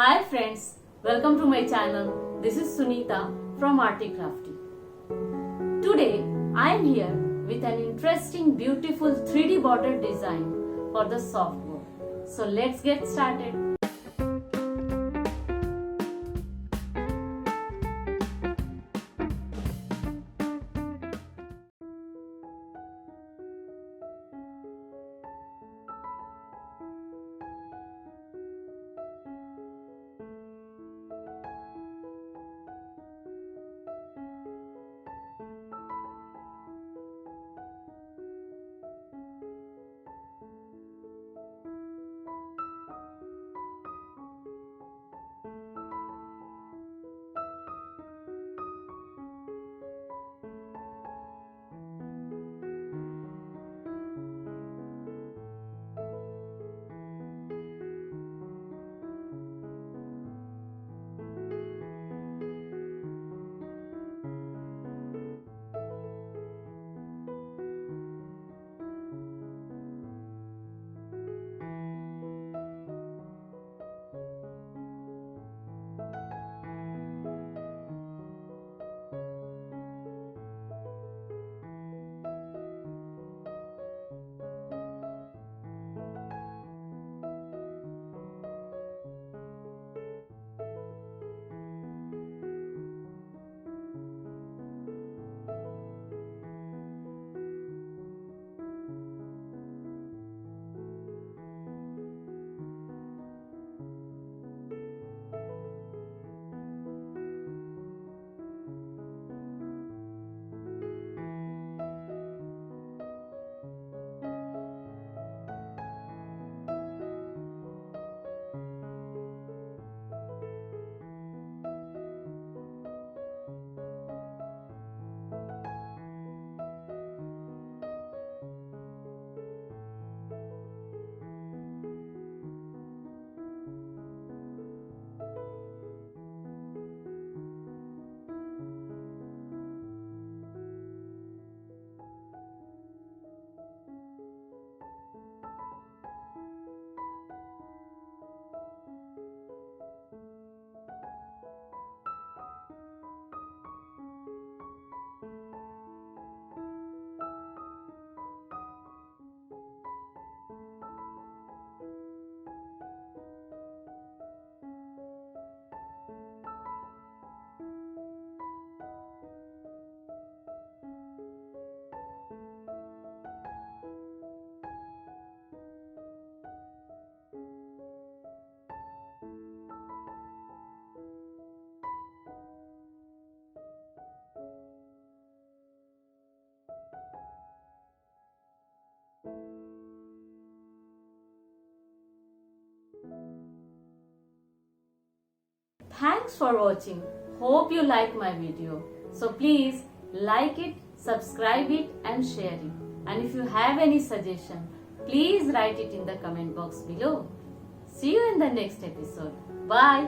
Hi friends, welcome to my channel. This is Sunita from ARTY KRAFTY. Today I am here with an interesting beautiful 3D border design for the softboard. So let's get started. Thanks for watching. Hope you like my video. So please like it, subscribe it and share it. And if you have any suggestion, please write it in the comment box below. See you in the next episode. Bye.